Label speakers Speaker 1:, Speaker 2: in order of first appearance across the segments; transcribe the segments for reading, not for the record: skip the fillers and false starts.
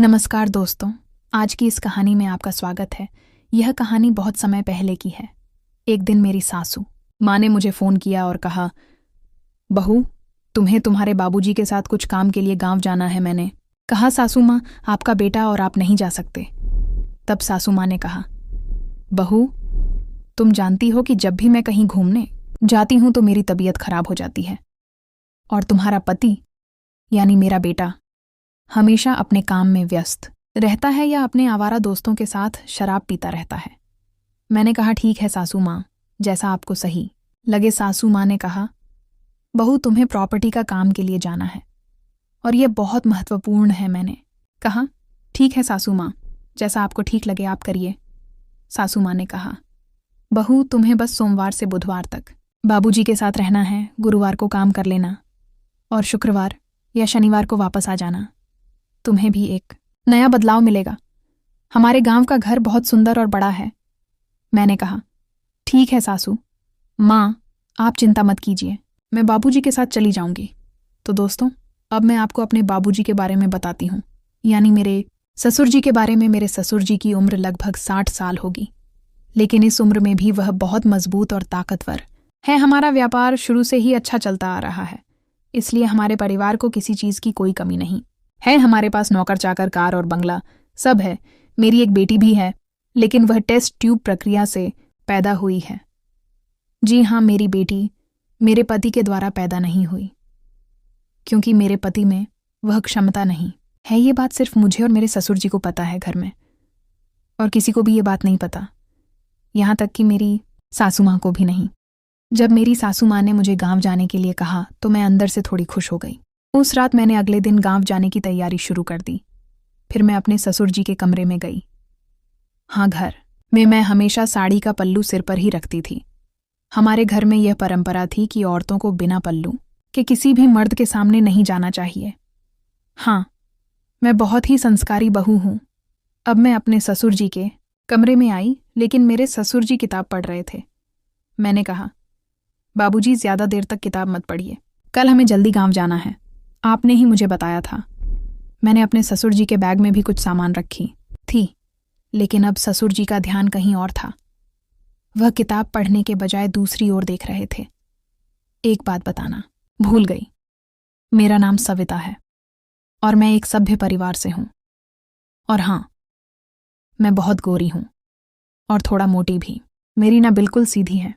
Speaker 1: नमस्कार दोस्तों, आज की इस कहानी में आपका स्वागत है। यह कहानी बहुत समय पहले की है। एक दिन मेरी सासू माँ ने मुझे फ़ोन किया और कहा, बहू, तुम्हें तुम्हारे बाबूजी के साथ कुछ काम के लिए गांव जाना है। मैंने कहा, सासू माँ, आपका बेटा और आप नहीं जा सकते। तब सासू माँ ने कहा, बहू, तुम जानती हो कि जब भी मैं कहीं घूमने जाती हूँ तो मेरी तबीयत खराब हो जाती है, और तुम्हारा पति यानी मेरा बेटा हमेशा अपने काम में व्यस्त रहता है या अपने आवारा दोस्तों के साथ शराब पीता रहता है। मैंने कहा, ठीक है सासू माँ, जैसा आपको सही लगे। सासू माँ ने कहा, बहू, तुम्हें प्रॉपर्टी का काम के लिए जाना है और यह बहुत महत्वपूर्ण है। मैंने कहा, ठीक है सासू माँ, जैसा आपको ठीक लगे आप करिए। सासू माँ ने कहा, बहू, तुम्हें बस सोमवार से बुधवार तक बाबूजी के साथ रहना है। गुरुवार को काम कर लेना और शुक्रवार या शनिवार को वापस आ जाना। तुम्हें भी एक नया बदलाव मिलेगा। हमारे गांव का घर बहुत सुंदर और बड़ा है। मैंने कहा, ठीक है सासू माँ, आप चिंता मत कीजिए, मैं बाबूजी के साथ चली जाऊंगी। तो दोस्तों, अब मैं आपको अपने बाबूजी के बारे में बताती हूँ, यानी मेरे ससुर जी के बारे में। मेरे ससुर जी की उम्र लगभग 60 साल होगी, लेकिन इस उम्र में भी वह बहुत मजबूत और ताकतवर है। हमारा व्यापार शुरू से ही अच्छा चलता आ रहा है, इसलिए हमारे परिवार को किसी चीज़ की कोई कमी नहीं है। हमारे पास नौकर चाकर, कार और बंगला सब है। मेरी एक बेटी भी है, लेकिन वह टेस्ट ट्यूब प्रक्रिया से पैदा हुई है। जी हाँ, मेरी बेटी मेरे पति के द्वारा पैदा नहीं हुई, क्योंकि मेरे पति में वह क्षमता नहीं है। ये बात सिर्फ मुझे और मेरे ससुर जी को पता है घर में, और किसी को भी ये बात नहीं पता, यहाँ तक कि मेरी सासू माँ को भी नहीं। जब मेरी सासू माँ ने मुझे गांव जाने के लिए कहा तो मैं अंदर से थोड़ी खुश हो गई। उस रात मैंने अगले दिन गांव जाने की तैयारी शुरू कर दी। फिर मैं अपने ससुर जी के कमरे में गई। हाँ, घर में मैं हमेशा साड़ी का पल्लू सिर पर ही रखती थी। हमारे घर में यह परंपरा थी कि औरतों को बिना पल्लू के किसी भी मर्द के सामने नहीं जाना चाहिए। हाँ, मैं बहुत ही संस्कारी बहू हूँ। अब मैं अपने ससुर जी के कमरे में आई, लेकिन मेरे ससुर जी किताब पढ़ रहे थे। मैंने कहा, बाबूजी, ज्यादा देर तक किताब मत पढ़िए, कल हमें जल्दी गांव जाना है। आपने ही मुझे बताया था। मैंने अपने ससुर जी के बैग में भी कुछ सामान रखी थी, लेकिन अब ससुर जी का ध्यान कहीं और था। वह किताब पढ़ने के बजाय दूसरी ओर देख रहे थे। एक बात बताना भूल गई, मेरा नाम सविता है और मैं एक सभ्य परिवार से हूं। और हाँ, मैं बहुत गोरी हूं और थोड़ा मोटी भी। मेरी ना बिल्कुल सीधी है।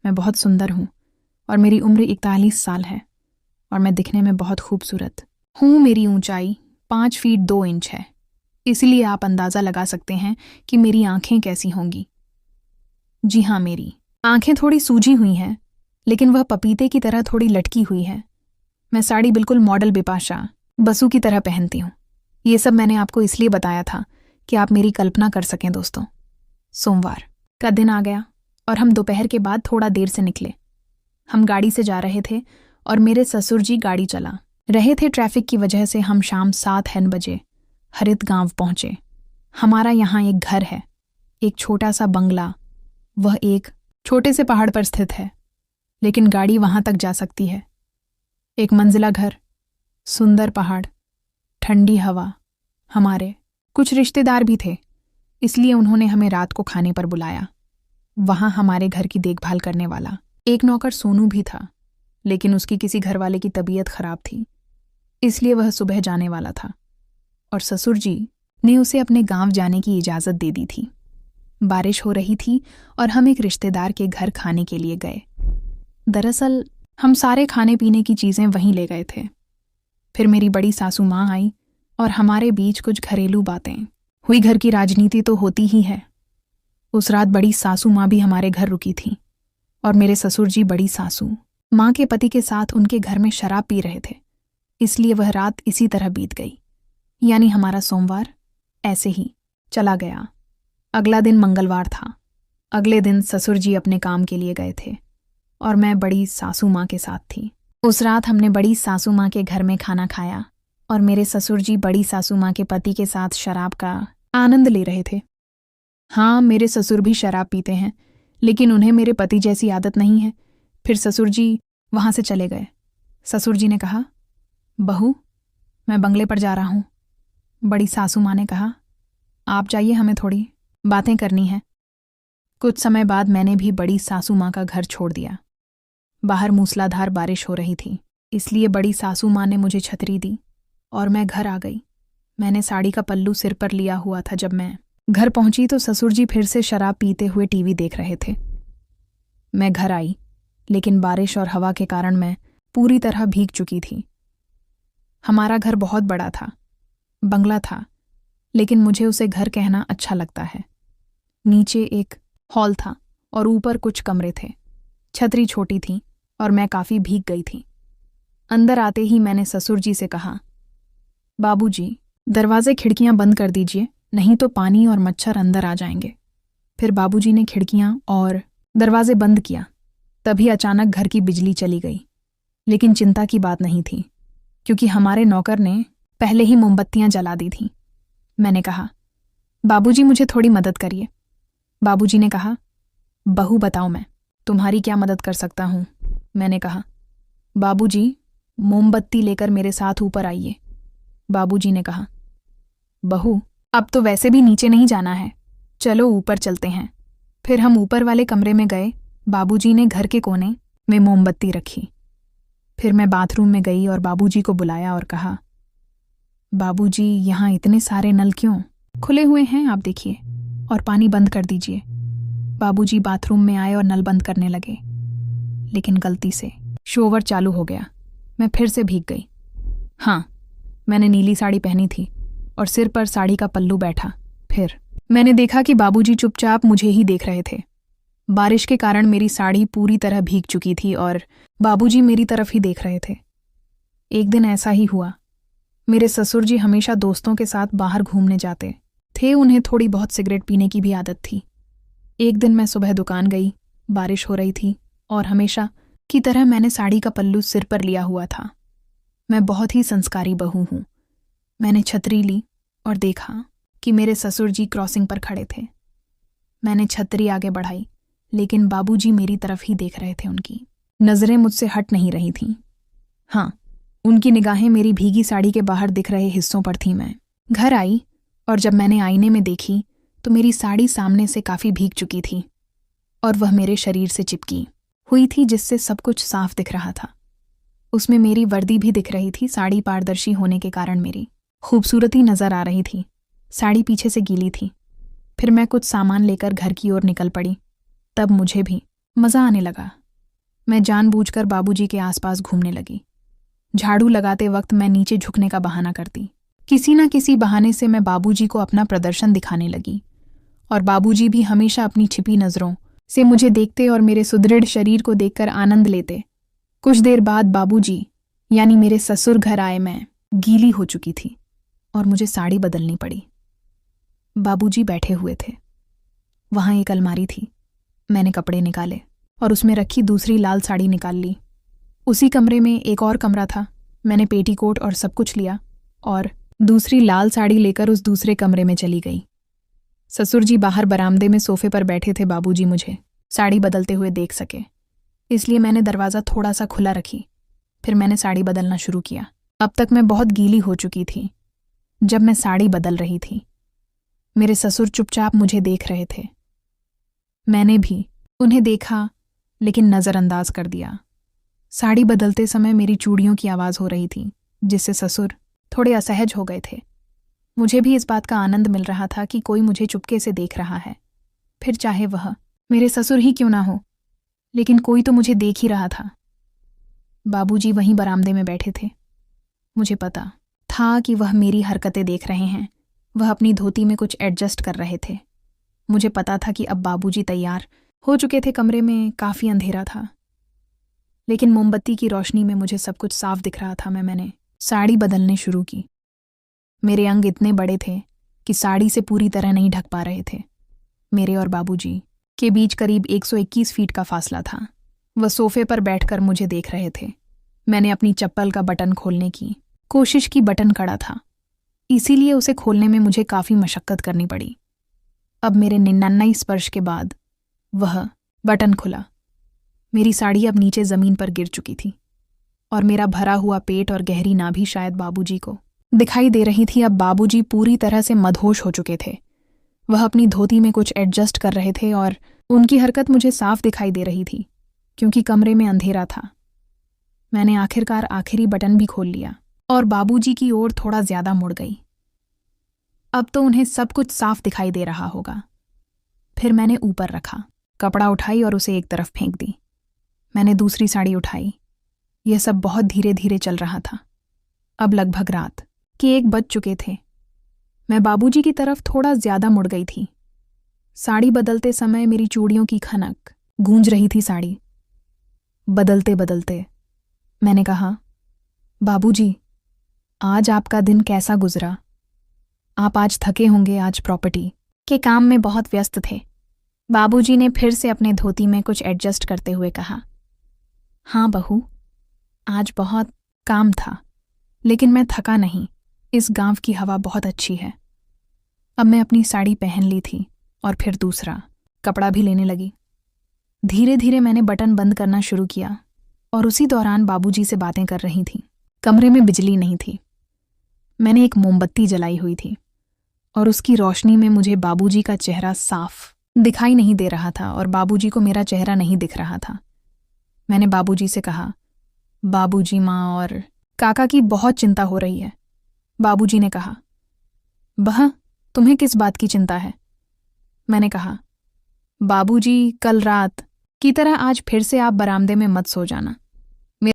Speaker 1: मैं बहुत सुंदर हूं और मेरी उम्र 41 साल है और मैं दिखने में बहुत खूबसूरत हूँ। मेरी ऊंचाई 5 फीट 2 इंच है, इसलिए आप अंदाज़ा लगा सकते हैं कि मेरी आंखें कैसी होंगी। जी हाँ, मेरी आंखें थोड़ी सूजी हुई हैं, लेकिन वह पपीते की तरह थोड़ी लटकी हुई है। मैं साड़ी बिल्कुल मॉडल बिपाशा बसु की तरह पहनती हूँ। ये सब मैंने आपको इसलिए बताया था कि आप मेरी कल्पना कर सकें। दोस्तों, सोमवार का दिन आ गया और हम दोपहर के बाद थोड़ा देर से निकले। हम गाड़ी से जा रहे थे और मेरे ससुर जी गाड़ी चला रहे थे। ट्रैफिक की वजह से हम शाम 7 बजे हरित गांव पहुंचे। हमारा यहाँ एक घर है, एक छोटा सा बंगला। वह एक छोटे से पहाड़ पर स्थित है, लेकिन गाड़ी वहां तक जा सकती है। एक मंजिला घर, सुंदर पहाड़, ठंडी हवा। हमारे कुछ रिश्तेदार भी थे, इसलिए उन्होंने हमें रात को खाने पर बुलाया। वहां हमारे घर की देखभाल करने वाला एक नौकर सोनू भी था, लेकिन उसकी किसी घरवाले की तबीयत खराब थी, इसलिए वह सुबह जाने वाला था और ससुर जी ने उसे अपने गांव जाने की इजाज़त दे दी थी। बारिश हो रही थी और हम एक रिश्तेदार के घर खाने के लिए गए। दरअसल हम सारे खाने पीने की चीज़ें वहीं ले गए थे। फिर मेरी बड़ी सासू माँ आई और हमारे बीच कुछ घरेलू बातें हुई। घर की राजनीति तो होती ही है। उस रात बड़ी सासू माँ भी हमारे घर रुकी थी और मेरे ससुर जी बड़ी सासू माँ के पति के साथ उनके घर में शराब पी रहे थे, इसलिए वह रात इसी तरह बीत गई। यानी हमारा सोमवार ऐसे ही चला गया। अगला दिन मंगलवार था। अगले दिन ससुर जी अपने काम के लिए गए थे और मैं बड़ी सासू माँ के साथ थी। उस रात हमने बड़ी सासू माँ के घर में खाना खाया और मेरे ससुर जी बड़ी सासू माँ के पति के साथ शराब का आनंद ले रहे थे। हाँ, मेरे ससुर भी शराब पीते हैं, लेकिन उन्हें मेरे पति जैसी आदत नहीं है। फिर ससुर जी वहाँ से चले गए। ससुर जी ने कहा, बहू, मैं बंगले पर जा रहा हूँ। बड़ी सासू माँ ने कहा, आप जाइए, हमें थोड़ी बातें करनी है। कुछ समय बाद मैंने भी बड़ी सासू माँ का घर छोड़ दिया। बाहर मूसलाधार बारिश हो रही थी, इसलिए बड़ी सासू माँ ने मुझे छतरी दी और मैं घर आ गई। मैंने साड़ी का पल्लू सिर पर लिया हुआ था। जब मैं घर पहुंची तो ससुर जी फिर से शराब पीते हुए टीवी देख रहे थे। मैं घर आई, लेकिन बारिश और हवा के कारण मैं पूरी तरह भीग चुकी थी। हमारा घर बहुत बड़ा था, बंगला था, लेकिन मुझे उसे घर कहना अच्छा लगता है। नीचे एक हॉल था और ऊपर कुछ कमरे थे। छतरी छोटी थी और मैं काफ़ी भीग गई थी। अंदर आते ही मैंने ससुर जी से कहा, बाबूजी, दरवाजे खिड़कियां बंद कर दीजिए, नहीं तो पानी और मच्छर अंदर आ जाएंगे। फिर बाबूजी ने खिड़कियां और दरवाजे बंद किया। तभी अचानक घर की बिजली चली गई। लेकिन चिंता की बात नहीं थी, क्योंकि हमारे नौकर ने पहले ही मोमबत्तियां जला दी थीं। मैंने कहा, बाबूजी मुझे थोड़ी मदद करिए। बाबूजी ने कहा, बहू बताओ मैं तुम्हारी क्या मदद कर सकता हूँ। मैंने कहा, बाबूजी मोमबत्ती लेकर मेरे साथ ऊपर आइए। बाबूजी ने कहा, बहू अब तो वैसे भी नीचे नहीं जाना है, चलो ऊपर चलते हैं। फिर हम ऊपर वाले कमरे में गए। बाबूजी ने घर के कोने में मोमबत्ती रखी। फिर मैं बाथरूम में गई और बाबूजी को बुलाया और कहा, बाबूजी यहाँ इतने सारे नल क्यों खुले हुए हैं, आप देखिए, और पानी बंद कर दीजिए। बाबूजी बाथरूम में आए और नल बंद करने लगे, लेकिन गलती से शोवर चालू हो गया। मैं फिर से भीग गई। हाँ, मैंने नीली साड़ी पहनी थी और सिर पर साड़ी का पल्लू बैठा। फिर मैंने देखा कि बाबूजी चुपचाप मुझे ही देख रहे थे। बारिश के कारण मेरी साड़ी पूरी तरह भीग चुकी थी और बाबूजी मेरी तरफ ही देख रहे थे। एक दिन ऐसा ही हुआ। मेरे ससुर जी हमेशा दोस्तों के साथ बाहर घूमने जाते थे। उन्हें थोड़ी बहुत सिगरेट पीने की भी आदत थी। एक दिन मैं सुबह दुकान गई, बारिश हो रही थी और हमेशा की तरह मैंने साड़ी का पल्लू सिर पर लिया हुआ था। मैं बहुत ही संस्कारी बहू हूँ। मैंने छतरी ली और देखा कि मेरे ससुर जी क्रॉसिंग पर खड़े थे। मैंने छतरी आगे बढ़ाई, लेकिन बाबूजी मेरी तरफ ही देख रहे थे। उनकी नज़रें मुझसे हट नहीं रही थीं। हाँ, उनकी निगाहें मेरी भीगी साड़ी के बाहर दिख रहे हिस्सों पर थीं। मैं घर आई और जब मैंने आईने में देखी तो मेरी साड़ी सामने से काफ़ी भीग चुकी थी और वह मेरे शरीर से चिपकी हुई थी, जिससे सब कुछ साफ दिख रहा था। उसमें मेरी वर्दी भी दिख रही थी। साड़ी पारदर्शी होने के कारण मेरी खूबसूरती नज़र आ रही थी। साड़ी पीछे से गीली थी। फिर मैं कुछ सामान लेकर घर की ओर निकल पड़ी। तब मुझे भी मज़ा आने लगा। मैं जानबूझकर बाबूजी के आसपास घूमने लगी। झाड़ू लगाते वक्त मैं नीचे झुकने का बहाना करती। किसी न किसी बहाने से मैं बाबूजी को अपना प्रदर्शन दिखाने लगी और बाबूजी भी हमेशा अपनी छिपी नज़रों से मुझे देखते और मेरे सुदृढ़ शरीर को देखकर आनंद लेते। कुछ देर बाद बाबूजी यानी मेरे ससुर घर आए। मैं गीली हो चुकी थी और मुझे साड़ी बदलनी पड़ी। बाबूजी बैठे हुए थे। वहाँ एक अलमारी थी। मैंने कपड़े निकाले और उसमें रखी दूसरी लाल साड़ी निकाल ली। उसी कमरे में एक और कमरा था। मैंने पेटीकोट और सब कुछ लिया और दूसरी लाल साड़ी लेकर उस दूसरे कमरे में चली गई। ससुर जी बाहर बरामदे में सोफे पर बैठे थे। बाबूजी मुझे साड़ी बदलते हुए देख सके, इसलिए मैंने दरवाज़ा थोड़ा सा खुला रखी। फिर मैंने साड़ी बदलना शुरू किया। अब तक मैं बहुत गीली हो चुकी थी। जब मैं साड़ी बदल रही थी, मेरे ससुर चुपचाप मुझे देख रहे थे। मैंने भी उन्हें देखा, लेकिन नज़रअंदाज कर दिया। साड़ी बदलते समय मेरी चूड़ियों की आवाज़ हो रही थी, जिससे ससुर थोड़े असहज हो गए थे। मुझे भी इस बात का आनंद मिल रहा था कि कोई मुझे चुपके से देख रहा है, फिर चाहे वह मेरे ससुर ही क्यों ना हो, लेकिन कोई तो मुझे देख ही रहा था। बाबूजी वहीं बरामदे में बैठे थे। मुझे पता था कि वह मेरी हरकतें देख रहे हैं। वह अपनी धोती में कुछ एडजस्ट कर रहे थे। मुझे पता था कि अब बाबूजी तैयार हो चुके थे। कमरे में काफ़ी अंधेरा था, लेकिन मोमबत्ती की रोशनी में मुझे सब कुछ साफ दिख रहा था। मैंने साड़ी बदलने शुरू की। मेरे अंग इतने बड़े थे कि साड़ी से पूरी तरह नहीं ढक पा रहे थे। मेरे और बाबूजी के बीच करीब 121 फीट का फासला था। वह सोफे पर बैठकर मुझे देख रहे थे। मैंने अपनी चप्पल का बटन खोलने की कोशिश की। बटन कड़ा था, इसीलिए उसे खोलने में मुझे काफ़ी मशक्क़त करनी पड़ी। अब मेरे 99 स्पर्श के बाद वह बटन खुला। मेरी साड़ी अब नीचे ज़मीन पर गिर चुकी थी और मेरा भरा हुआ पेट और गहरी नाभि शायद बाबूजी को दिखाई दे रही थी। अब बाबूजी पूरी तरह से मदहोश हो चुके थे। वह अपनी धोती में कुछ एडजस्ट कर रहे थे और उनकी हरकत मुझे साफ दिखाई दे रही थी क्योंकि कमरे में अंधेरा था। मैंने आखिरकार आखिरी बटन भी खोल लिया और बाबूजी की ओर थोड़ा ज्यादा मुड़ गई। अब तो उन्हें सब कुछ साफ दिखाई दे रहा होगा। फिर मैंने ऊपर रखा, कपड़ा उठाई और उसे एक तरफ फेंक दी। मैंने दूसरी साड़ी उठाई। यह सब बहुत धीरे धीरे चल रहा था। अब लगभग रात के 1 बज चुके थे। मैं बाबूजी की तरफ थोड़ा ज्यादा मुड़ गई थी। साड़ी बदलते समय मेरी चूड़ियों की खनक गूंज रही थी। साड़ी बदलते बदलते मैंने कहा, बाबूजी, आज आपका दिन कैसा गुजरा? आप आज थके होंगे, आज प्रॉपर्टी के काम में बहुत व्यस्त थे। बाबूजी ने फिर से अपने धोती में कुछ एडजस्ट करते हुए कहा, हाँ बहू, आज बहुत काम था, लेकिन मैं थका नहीं। इस गांव की हवा बहुत अच्छी है। अब मैं अपनी साड़ी पहन ली थी और फिर दूसरा कपड़ा भी लेने लगी। धीरे धीरे मैंने बटन बंद करना शुरू किया और उसी दौरान बाबूजी से बातें कर रही थी। कमरे में बिजली नहीं थी। मैंने एक मोमबत्ती जलाई हुई थी और उसकी रोशनी में मुझे बाबूजी का चेहरा साफ दिखाई नहीं दे रहा था और बाबूजी को मेरा चेहरा नहीं दिख रहा था। मैंने बाबूजी से कहा, बाबूजी, माँ और काका की बहुत चिंता हो रही है। बाबूजी ने कहा, बह, तुम्हें किस बात की चिंता है? मैंने कहा, बाबूजी, कल रात की तरह आज फिर से आप बरामदे में मत सो जाना।